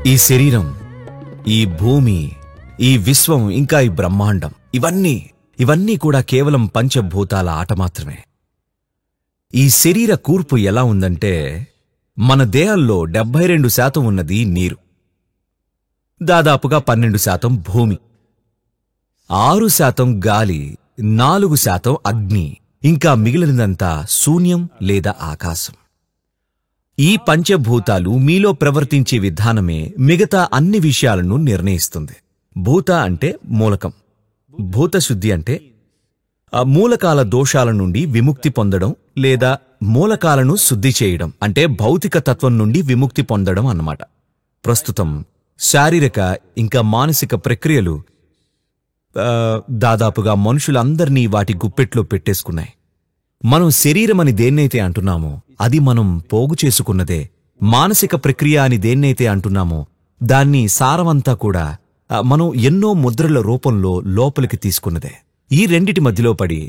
ఈ శరీరం, ఈ భూమి, ఈ విశ్వం, ఇంకా ఈ బ్రహ్మాండం, ఇవన్నీ కూడా కేవలం పంచభూతాల ఆట మాత్రమే. ఈ శరీర కూర్పు ఎలా ఉందంటే, మన దేహంలో 72% ఉన్నది నీరు, దాదాపుగా 12% భూమి, 6% గాలి, 4% అగ్ని, ఇంకా మిగిలినదంతా శూన్యం లేదా ఆకాశం. ఈ పంచభూతాలు మీలో ప్రవర్తించే విధానమే మిగతా అన్ని విషయాలను నిర్ణయిస్తుంది. భూత అంటే మూలకం, భూతశుద్ధి అంటే మూలకాల దోషాల నుండి విముక్తి పొందడం లేదా మూలకాలను శుద్ధి చేయడం, అంటే భౌతిక తత్వం నుండి విముక్తి పొందడం అన్నమాట. ప్రస్తుతం శారీరక ఇంకా మానసిక ప్రక్రియలు దాదాపుగా మనుషులందర్నీ వాటి గుప్పెట్లో పెట్టేసుకున్నాయి. మనం శరీరమని దేన్నైతే అంటున్నామో అది మనం పోగు చేసుకున్నదే. మానసిక ప్రక్రియ అని దేన్నైతే అంటున్నామో దాన్ని సారమంతా కూడా మనం ఎన్నో ముద్రల రూపంలో లోపలికి తీసుకున్నదే. ఈ రెండిటి మధ్యలో పడి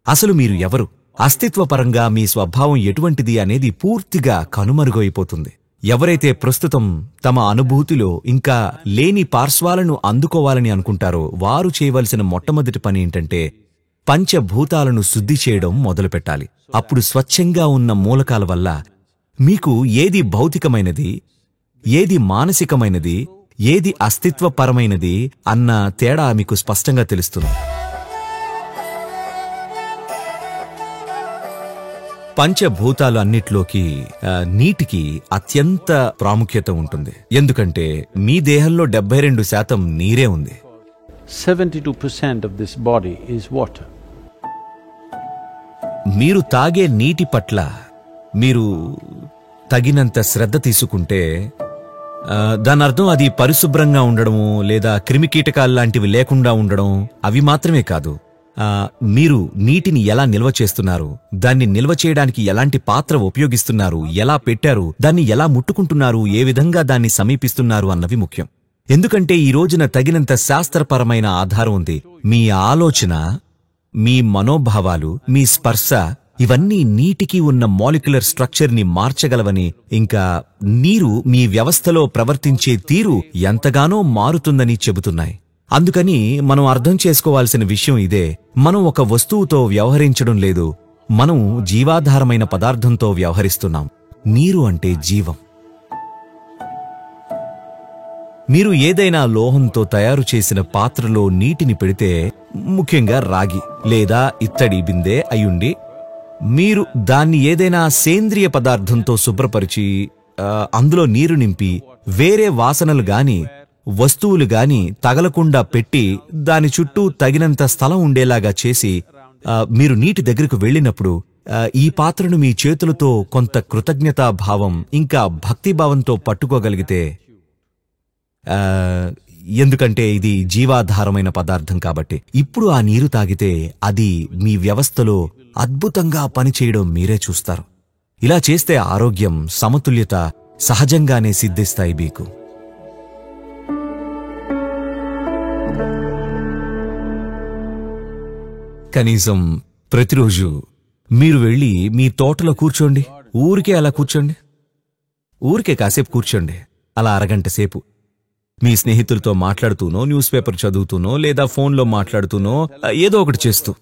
అసలు మీరు ఎవరు, అస్తిత్వపరంగా మీ స్వభావం ఎటువంటిది అనేది పూర్తిగా కనుమరుగైపోతుంది. ఎవరైతే ప్రస్తుతం తమ అనుభూతిలో ఇంకా లేని పార్శ్వాలను అందుకోవాలని అనుకుంటారో వారు చేయవలసిన మొట్టమొదటి పని ఏంటంటే పంచభూతాలను శుద్ధి చేయడం మొదలుపెట్టాలి. అప్పుడు స్వచ్ఛంగా ఉన్న మూలకాల వల్ల మీకు ఏది భౌతికమైనది, ఏది మానసికమైనది, ఏది అస్తిత్వపరమైనది అన్న తేడా మీకు స్పష్టంగా తెలుస్తుంది. పంచభూతాలు అన్నిట్లోకి నీటికి అత్యంత ప్రాముఖ్యత ఉంటుంది. ఎందుకంటే మీ దేహంలో 72% నీరే ఉంది. 72% of this body is water. మీరు తాగే నీటి పట్ల మీరు తగినంత శ్రద్ధ తీసుకుంటే దాని అర్థం అది పరిశుభ్రంగా ఉండడము లేదా క్రిమికీటకాల్లాంటివి లేకుండా ఉండడం అవి మాత్రమే కాదు. మీరు నీటిని ఎలా నిల్వ చేస్తున్నారు, దాన్ని నిల్వ చేయడానికి ఎలాంటి పాత్ర ఉపయోగిస్తున్నారు, ఎలా పెట్టారు, దాన్ని ఎలా ముట్టుకుంటున్నారు, ఏ విధంగా దాన్ని సమీపిస్తున్నారు అన్నవి ముఖ్యం. ఎందుకంటే ఈ రోజున తగినంత శాస్త్రపరమైన ఆధారం ఉంది. మీ ఆలోచన, మీ మనోభావాలు, మీ స్పర్శ ఇవన్నీ నీటికి ఉన్న మాలిక్యులర్ స్ట్రక్చర్ ని మార్చగలవని, ఇంకా నీరు మీ వ్యవస్థలో ప్రవర్తించే తీరు ఎంతగానో మారుతుందని చెబుతున్నాయి. అందుకని మనం అర్థం చేసుకోవాల్సిన విషయం ఇదే. మనం ఒక వస్తువుతో వ్యవహరించడం లేదు, మనం జీవాధారమైన పదార్థంతో వ్యవహరిస్తున్నాం. నీరు అంటే జీవం. మీరు ఏదైనా లోహంతో తయారు చేసిన పాత్రలో నీటిని పెడితే, ముఖ్యంగా రాగి లేదా ఇత్తడి బిందె అయ్యుండి, మీరు దాన్ని ఏదైనా సేంద్రియ పదార్థంతో శుభ్రపరిచి అందులో నీరు నింపి వేరే వాసనలు గాని వస్తువులు గాని తగలకుండా పెట్టి దాని చుట్టూ తగినంత స్థలం ఉండేలాగా చేసి మీరు నీటి దగ్గరకు వెళ్ళినప్పుడు ఈ పాత్రను మీ చేతులతో కొంత కృతజ్ఞతాభావం ఇంకా భక్తిభావంతో పట్టుకోగలిగితే, ఎందుకంటే ఇది జీవాధారమైన పదార్థం కాబట్టి, ఇప్పుడు ఆ నీరు తాగితే అది మీ వ్యవస్థలో అద్భుతంగా పనిచేయడం మీరే చూస్తారు. ఇలా చేస్తే ఆరోగ్యం, సమతుల్యత సహజంగానే సిద్ధిస్తాయి మీకు. కనీసం ప్రతిరోజు మీరు వెళ్ళి మీ తోటలో కూర్చోండి. ఊరికే అలా కూర్చోండి, ఊరికే కాసేపు కూర్చోండి. అలా అరగంట సేపు మీ స్నేహితులతో మాట్లాడుతూనో, న్యూస్ పేపర్ చదువుతూనో, లేదా ఫోన్లో మాట్లాడుతూనో, ఏదో ఒకటి చేస్తూ,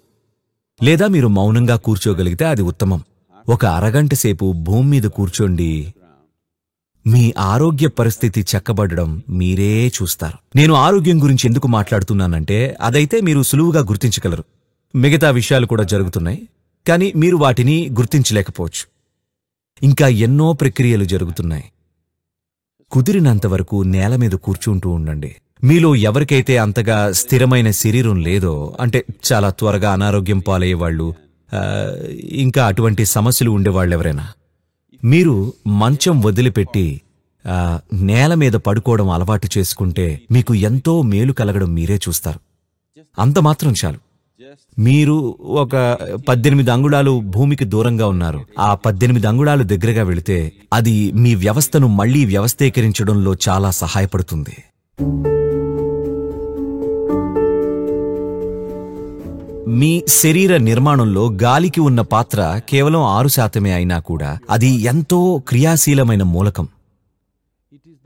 లేదా మీరు మౌనంగా కూర్చోగలిగితే అది ఉత్తమం. ఒక అరగంట సేపు భూమి మీద కూర్చోండి. మీ ఆరోగ్య పరిస్థితి చక్కబడడం మీరే చూస్తారు. నేను ఆరోగ్యం గురించి ఎందుకు మాట్లాడుతున్నానంటే అదైతే మీరు సులువుగా గుర్తించగలరు. మిగతా విషయాలు కూడా జరుగుతున్నాయి, కానీ మీరు వాటిని గుర్తించలేకపోవచ్చు. ఇంకా ఎన్నో ప్రక్రియలు జరుగుతున్నాయి. కుదిరినంతవరకు నేల మీద కూర్చుంటూ ఉండండి. మీలో ఎవరికైతే అంతగా స్థిరమైన శరీరం లేదో, అంటే చాలా త్వరగా అనారోగ్యం పాలయ్యేవాళ్ళు, ఇంకా అటువంటి సమస్యలు ఉండేవాళ్ళెవరైనా, మీరు మంచం వదిలిపెట్టి నేల మీద పడుకోవడం అలవాటు చేసుకుంటే మీకు ఎంతో మేలు కలగడం మీరే చూస్తారు. అంత మాత్రం చాలు. మీరు ఒక 18 అంగుళాలు భూమికి దూరంగా ఉన్నారు. ఆ 18 అంగుళాలు దగ్గరగా వెళితే అది మీ వ్యవస్థను మళ్లీ వ్యవస్థీకరించడంలో చాలా సహాయపడుతుంది. మీ శరీర నిర్మాణంలో గాలికి ఉన్న పాత్ర కేవలం 6% అయినా కూడా అది ఎంతో క్రియాశీలమైన మూలకం.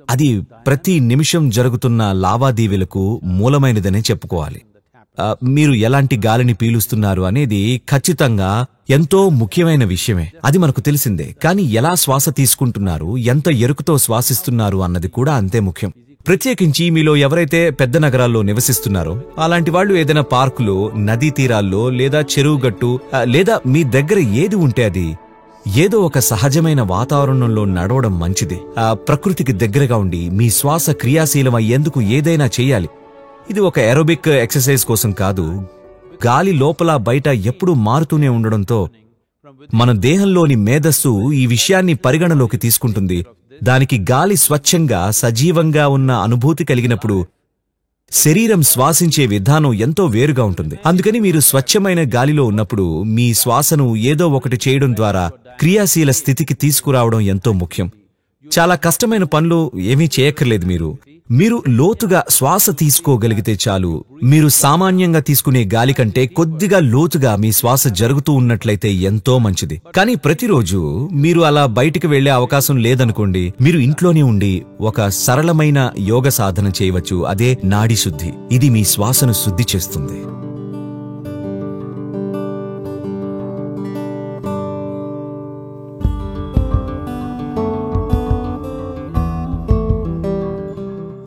అది ప్రతి నిమిషం జరుగుతున్న లావాదేవీలకు మూలమైనదనే చెప్పుకోవాలి. మీరు ఎలాంటి గాలిని పీలుస్తున్నారు అనేది ఖచ్చితంగా ఎంతో ముఖ్యమైన విషయమే. అది మనకు తెలిసిందే. కానీ ఎలా శ్వాస తీసుకుంటున్నారు, ఎంత ఎరుకుతో శ్వాసిస్తున్నారు అన్నది కూడా అంతే ముఖ్యం. ప్రత్యేకించి మీలో ఎవరైతే పెద్ద నగరాల్లో నివసిస్తున్నారో అలాంటి వాళ్ళు ఏదైనా పార్కులో, నదీ తీరాల్లో లేదా చెరువు గట్టు లేదా మీ దగ్గర ఏది ఉంటే అది ఏదో ఒక సహజమైన వాతావరణంలో నడవడం మంచిది. ప్రకృతికి దగ్గరగా ఉండి మీ శ్వాస క్రియాశీలం అయ్యేందుకు ఏదైనా చేయాలి. ఇది ఒక ఏరోబిక్ ఎక్సర్సైజ్ కోసం కాదు. గాలి లోపల బయట ఎప్పుడూ మారుతూనే ఉండడంతో మన దేహంలోని మేధస్సు ఈ విషయాన్ని పరిగణలోకి తీసుకుంటుంది. దానికి గాలి స్వచ్ఛంగా సజీవంగా ఉన్న అనుభూతి కలిగినప్పుడు శరీరం శ్వాసించే విధానం ఎంతో వేరుగా ఉంటుంది. అందుకని మీరు స్వచ్ఛమైన గాలిలో ఉన్నప్పుడు మీ శ్వాసను ఏదో ఒకటి చేయడం ద్వారా క్రియాశీల స్థితికి తీసుకురావడం ఎంతో ముఖ్యం. చాలా కష్టమైన పనులు ఏమీ చేయక్కర్లేదు. మీరు లోతుగా శ్వాస తీసుకోగలిగితే చాలు. మీరు సామాన్యంగా తీసుకునే గాలి కంటే కొద్దిగా లోతుగా మీ శ్వాస జరుగుతూ ఉన్నట్లయితే ఎంతో మంచిది. కానీ ప్రతిరోజు మీరు అలా బయటికి వెళ్లే అవకాశం లేదనుకోండి, మీరు ఇంట్లోనే ఉండి ఒక సరళమైన యోగ సాధన చేయవచ్చు. అదే నాడీ శుద్ధి. ఇది మీ శ్వాసను శుద్ధి చేస్తుంది.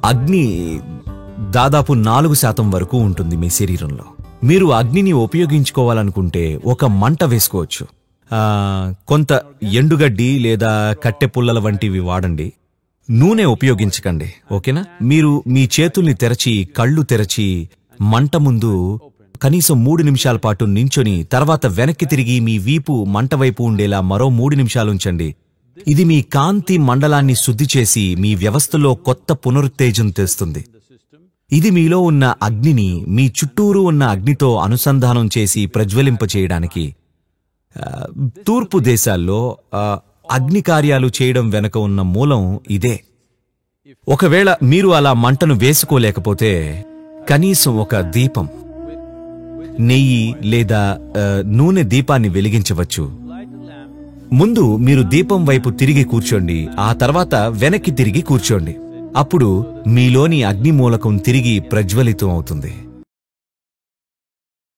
అగ్ని దాదాపు 4% వరకు ఉంటుంది మీ శరీరంలో. మీరు అగ్నిని ఉపయోగించుకోవాలనుకుంటే ఒక మంట వేసుకోవచ్చు. కొంత ఎండుగడ్డి లేదా కట్టె పుల్లల వంటివి వాడండి. నూనె ఉపయోగించకండి, ఓకేనా? మీరు మీ చేతుల్ని తెరచి, కళ్ళు తెరచి మంట ముందు కనీసం 3 నిమిషాల పాటు నించొని తర్వాత వెనక్కి తిరిగి మీ వీపు మంట వైపు ఉండేలా మరో 3 నిమిషాలు ఉంచండి. ఇది మీ కాంతి మండలాన్ని శుద్ధి చేసి మీ వ్యవస్థలో కొత్త పునరుత్తేజం తెస్తుంది. ఇది మీలో ఉన్న అగ్నిని మీ చుట్టూరు ఉన్న అగ్నితో అనుసంధానం చేసి ప్రజ్వలింపచేయడానికి. తూర్పు దేశాల్లో అగ్ని కార్యాలు చేయడం వెనక ఉన్న మూలం ఇదే. ఒకవేళ మీరు అలా మంటను వేసుకోలేకపోతే కనీసం ఒక దీపం, నెయ్యి లేదా నూనె దీపాన్ని వెలిగించవచ్చు. ముందు మీరు దీపం వైపు తిరిగి కూర్చోండి, ఆ తర్వాత వెనక్కి తిరిగి కూర్చోండి. అప్పుడు మీలోని అగ్ని మూలకం తిరిగి ప్రజ్వలితం అవుతుంది.